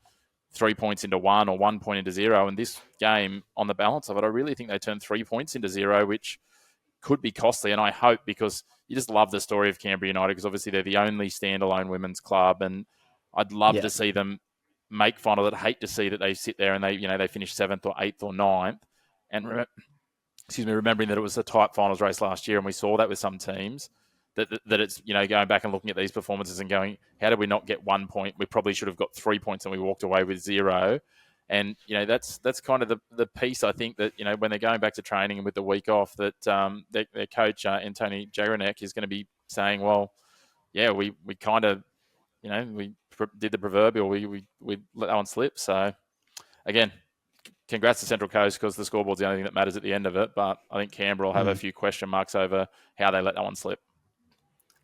3 points into 1 or 1 point into 0. And this game, on the balance of it, I really think they turned 3 points into 0, which could be costly. And I hope, because you just love the story of Canberra United, because obviously they're the only standalone women's club, and I'd love to see them make final. I'd hate to see that they sit there and they finish 7th or 8th or 9th. And remembering that it was a tight finals race last year, and we saw that with some teams. That it's, going back and looking at these performances and going, how did we not get 1 point? We probably should have got 3 points and we walked away with 0. And, that's kind of the piece, I think, that, when they're going back to training and with the week off, that their coach, Antoni Jagrenek, is going to be saying, well, yeah, we kind of, we did the proverbial, we let that one slip. So, again, congrats to Central Coast, because the scoreboard's the only thing that matters at the end of it. But I think Canberra will have a few question marks over how they let that one slip.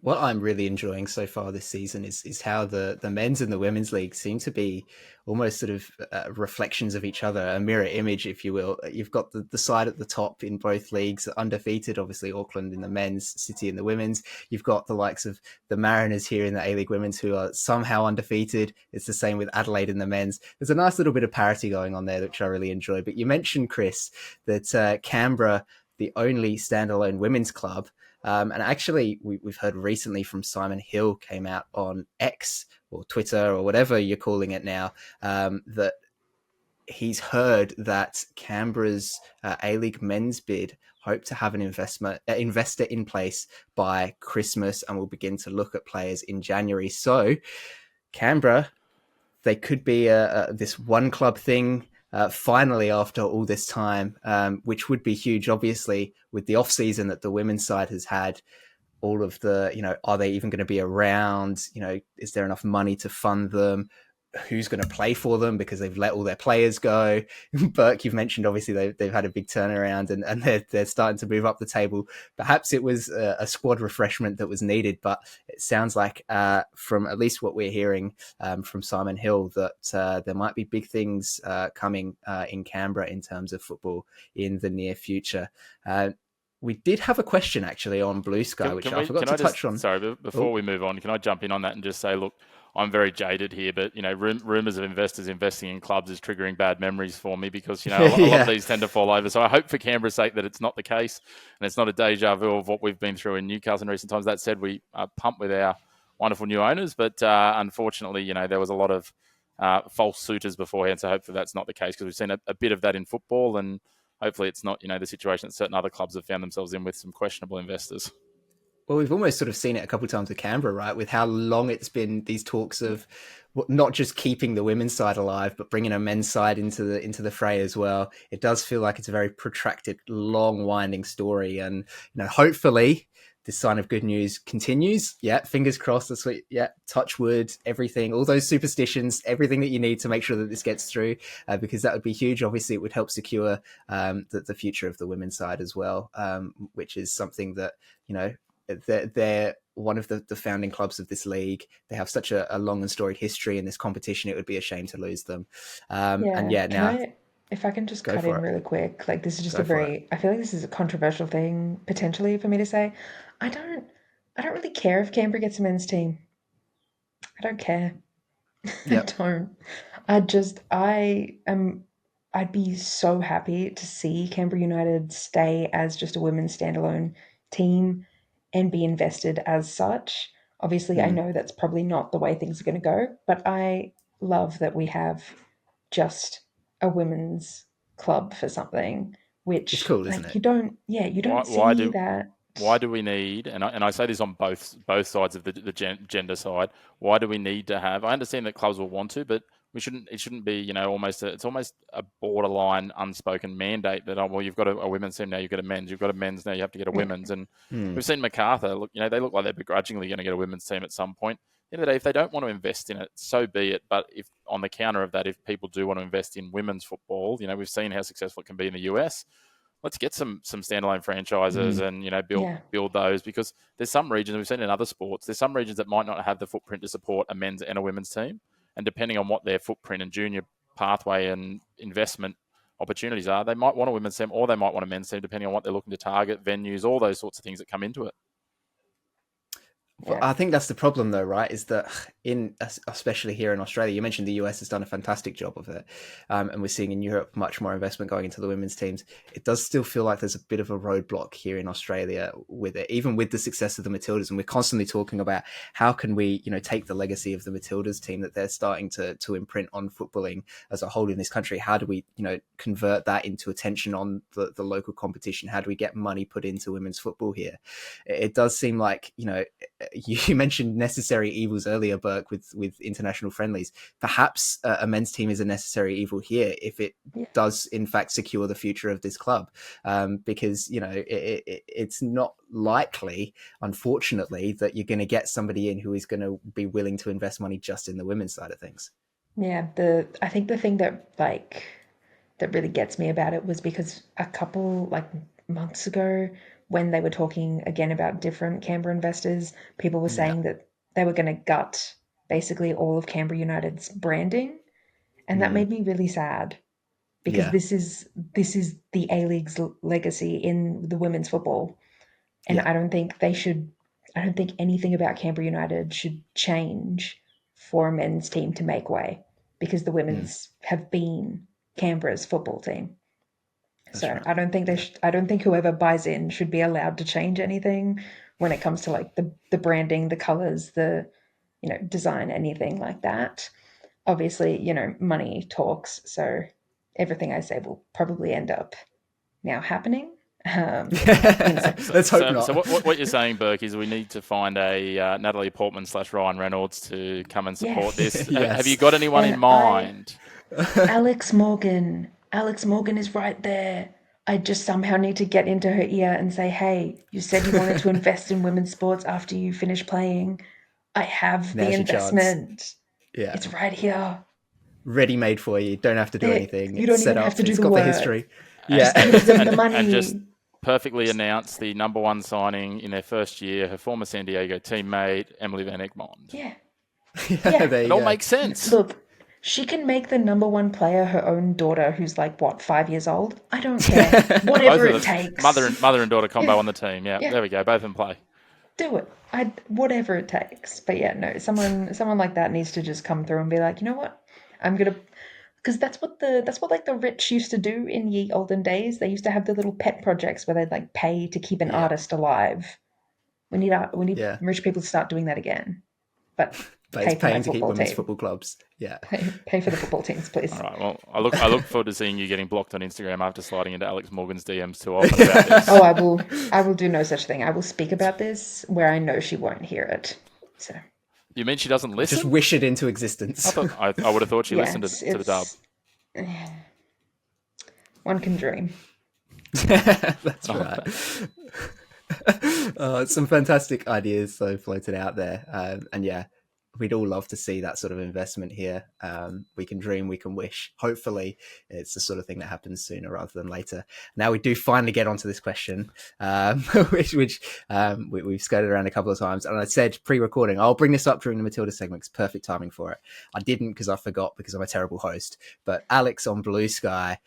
What I'm really enjoying so far this season is how the men's and the women's league seem to be almost sort of reflections of each other, a mirror image, if you will. You've got the side at the top in both leagues, undefeated, obviously Auckland in the men's, City in the women's. You've got the likes of the Mariners here in the A-League women's who are somehow undefeated. It's the same with Adelaide in the men's. There's a nice little bit of parity going on there, which I really enjoy. But you mentioned, Chris, that Canberra, the only standalone women's club, and actually, we've heard recently from Simon Hill, came out on X or Twitter or whatever you're calling it now, that he's heard that Canberra's A-League men's bid hope to have an investor in place by Christmas, and will begin to look at players in January. So Canberra, they could be this one club thing. Finally, after all this time, which would be huge, obviously, with the off season that the women's side has had, all of the, are they even going to be around? Is there enough money to fund them? Who's going to play for them, because they've let all their players go? Burke, you've mentioned, obviously they've had a big turnaround and they're starting to move up the table. Perhaps it was a squad refreshment that was needed, but it sounds like from at least what we're hearing from Simon Hill, that there might be big things coming in Canberra in terms of football in the near future. We did have a question actually on Blue Sky, which I forgot to touch on. Sorry, before we move on, can I jump in on that and just say, look, I'm very jaded here, but rumors of investors investing in clubs is triggering bad memories for me, because a lot of these tend to fall over. So I hope for Canberra's sake that it's not the case, and it's not a deja vu of what we've been through in Newcastle in recent times. That said, we are pumped with our wonderful new owners, but unfortunately, there was a lot of false suitors beforehand. So hopefully that's not the case, because we've seen a bit of that in football, and hopefully it's not the situation that certain other clubs have found themselves in with some questionable investors. Well, we've almost sort of seen it a couple of times with Canberra, right? With how long it's been these talks of not just keeping the women's side alive, but bringing a men's side into the fray as well. It does feel like it's a very protracted, long, winding story, and hopefully this sign of good news continues. Yeah, fingers crossed. That's what, yeah, touch wood, everything, all those superstitions, everything that you need to make sure that this gets through, because that would be huge. Obviously, it would help secure the future of the women's side as well, which is something that they're one of the founding clubs of this league. They have such a long and storied history in this competition. It would be a shame to lose them. And yeah, Can now I, if I can just go cut for in it. really quick, like this is just a Go for it. very, I feel like this is a controversial thing potentially for me to say. I don't, I don't really care if Canberra gets a men's team. I don't care. I Yep. don't. I'd be so happy to see Canberra United stay as just a women's standalone team and be invested as such. Obviously, I Mm. know that's probably not the way things are going to go, but I love that we have just a women's club for something, It's which cool, isn't like it? you don't Why see do that. why do we need, and I say this on both sides of the gender side, why do we need to have, I understand that clubs will want to, but it shouldn't be, it's almost a borderline unspoken mandate that, oh, well, you've got a women's team now, you've got a men's, you've got a men's now, you have to get a Yeah, women's. And Mm. we've seen MacArthur, look, they look like they're begrudgingly going to get a women's team at some point. At the end of the day, if they don't want to invest in it, so be it. But if on the counter of that, if people do want to invest in women's football, we've seen how successful it can be in the US. Let's get some standalone franchises and yeah, build those, because there's some regions we've seen in other sports. There's some regions that might not have the footprint to support a men's and a women's team, and depending on what their footprint and junior pathway and investment opportunities are, they might want a women's team or they might want a men's team, depending on what they're looking to target, venues, all those sorts of things that come into it. But yeah, I think that's the problem, though, right? Is that especially here in Australia, you mentioned the US has done a fantastic job of it, and we're seeing in Europe much more investment going into the women's teams. It does still feel like there's a bit of a roadblock here in Australia with it, even with the success of the Matildas. And we're constantly talking about how can we, take the legacy of the Matildas team that they're starting to imprint on footballing as a whole in this country. How do we, convert that into attention on the local competition? How do we get money put into women's football here? It does seem like, you mentioned necessary evils earlier, Burke, with international friendlies. Perhaps a men's team is a necessary evil here if it yeah. does in fact secure the future of this club, because it's not likely, unfortunately, that you're going to get somebody in who is going to be willing to invest money just in the women's side of things. Yeah, I think the thing that really gets me about it was because a couple like months ago when they were talking again about different Canberra investors, people were Yeah. saying that they were going to gut basically all of Canberra United's branding, and that Mm. made me really sad because Yeah. this is the A-League's legacy in the women's football, and Yeah. I don't think anything about Canberra United should change for a men's team to make way because the Mm. women's have been Canberra's football team. That's So right. I don't think Yeah. I don't think whoever buys in should be allowed to change anything when it comes to like the branding, the colors, the design, anything like that. Obviously, money talks, so everything I say will probably end up now happening. In a sense. Let's hope So not. what you're saying, Burke, is we need to find a Natalie Portman / Ryan Reynolds to come and support Yes. this. Have you Yes. got anyone in And mind? Alex Morgan. Alex Morgan is right there. I just somehow need to get into her ear and say, hey, you said you wanted to invest in women's sports after you finish playing. I have the Now's your chance. investment. Yeah. It's right here. Ready made for you. Don't have to do There, anything. you It's don't set even have up. to do It's the got the work. history. and Just Yeah. give them the and just money. perfectly announce the number one signing in their first year, her former San Diego teammate, Emily Van Egmond. Yeah. Yeah, Yeah. there It you all go. makes sense. Look, she can make the number one player her own daughter, who's like, what, 5 years old? I don't care. Both Whatever of it them, takes. mother and daughter combo Yeah. on the team. Yeah, Yeah. there we go. Both in play. Do it. Whatever it takes. But yeah, no, someone like that needs to just come through and be like, you know what? I'm gonna because that's what like the rich used to do in ye olden days. They used to have the little pet projects where they'd like pay to keep an Yeah. artist alive. We need Yeah. rich people to start doing that again. But But it's pay for my paying to keep football women's team. football clubs. Yeah. Pay for the football teams, please. All right. Well, I look forward to seeing you getting blocked on Instagram after sliding into Alex Morgan's DMs too often about this. Oh, I will do no such thing. I will speak about this where I know she won't hear it. So You mean she doesn't Just listen? wish it into existence. I would have thought she yeah, listened it's to the dub. one can dream. That's right. Some fantastic ideas floated out there. And yeah, we'd all love to see that sort of investment here. We can dream, we can wish. Hopefully, it's the sort of thing that happens sooner rather than later. Now we do finally get onto this question, which we've skirted around a couple of times. And I said pre-recording, I'll bring this up during the Matilda segment. It's perfect timing for it. I didn't because I forgot because I'm a terrible host. But Alex on Blue Sky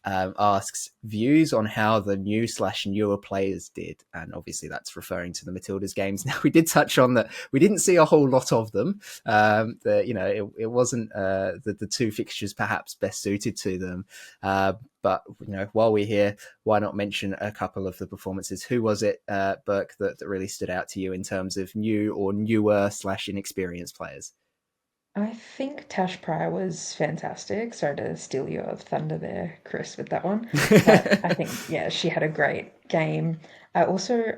asks views on how the new/newer players did, and obviously that's referring to the Matildas games. Now we did touch on that we didn't see a whole lot of them. It wasn't the two fixtures perhaps best suited to them. But while we're here, why not mention a couple of the performances? Who was it, Burke, that really stood out to you in terms of new or newer/inexperienced players? I think Tash Pryor was fantastic. Sorry to steal your thunder there, Chris, with that one. But I think, yeah, she had a great game. I also,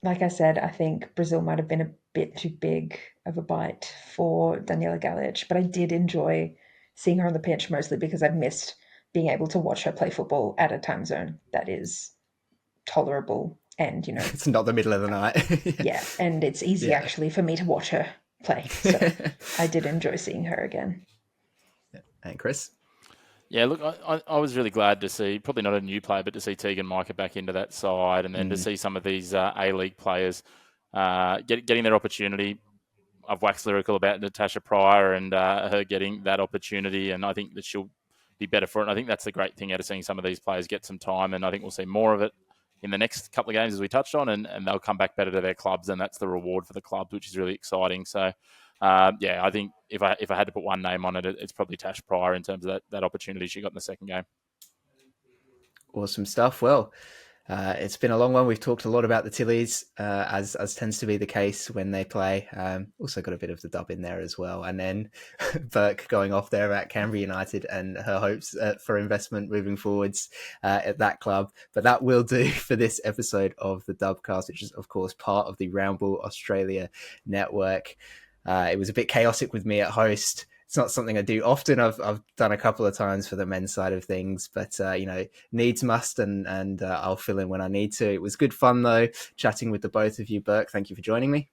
like I said, I think Brazil might have been a bit too big of a bite for Daniela Galic, but I did enjoy seeing her on the pitch mostly because I've missed being able to watch her play football at a time zone that is tolerable and, it's not the middle of the night. yeah, and it's easy actually for me to watch her play. So I did enjoy seeing her again. And Chris? Yeah, look, I was really glad to see, probably not a new player, but to see Tegan Micah back into that side, and then to see some of these A-League players getting their opportunity. I've waxed lyrical about Natasha Pryor and her getting that opportunity, and I think that she'll be better for it. And I think that's the great thing out of seeing some of these players get some time, and I think we'll see more of it in the next couple of games, as we touched on, and they'll come back better to their clubs, and that's the reward for the clubs, which is really exciting. So, I think if I had to put one name on it, it's probably Tash Pryor in terms of that opportunity she got in the second game. Awesome stuff. Well, it's been a long one. We've talked a lot about the Tillies, as tends to be the case when they play. Also got a bit of the dub in there as well. And then Burke going off there at Canberra United and her hopes for investment moving forwards at that club. But that will do for this episode of the Dubcast, which is, of course, part of the Roundball Australia network. It was a bit chaotic with me at host. It's not something I do often. I've done a couple of times for the men's side of things, but needs must, and I'll fill in when I need to. It was good fun though, chatting with the both of you. Burke, thank you for joining me.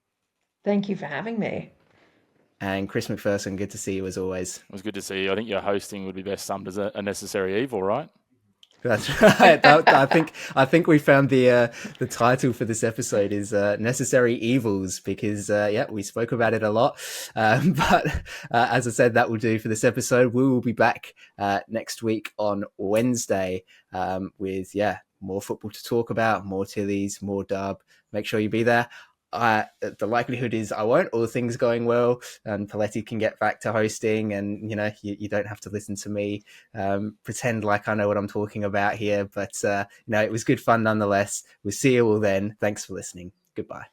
Thank you for having me. And Chris Macpherson, good to see you as always. It was good to see you. I think your hosting would be best summed as a necessary evil, right? That's right. I think we found the title for this episode is Necessary Evils because we spoke about it a lot. But as I said, that will do for this episode. We will be back next week on Wednesday with more football to talk about, more Tillies, more dub. Make sure you be there. The likelihood is I won't, all things going well, and Paletti can get back to hosting, and you don't have to listen to me pretend like I know what I'm talking about here, but it was good fun nonetheless. We'll see you all then. Thanks for listening. Goodbye.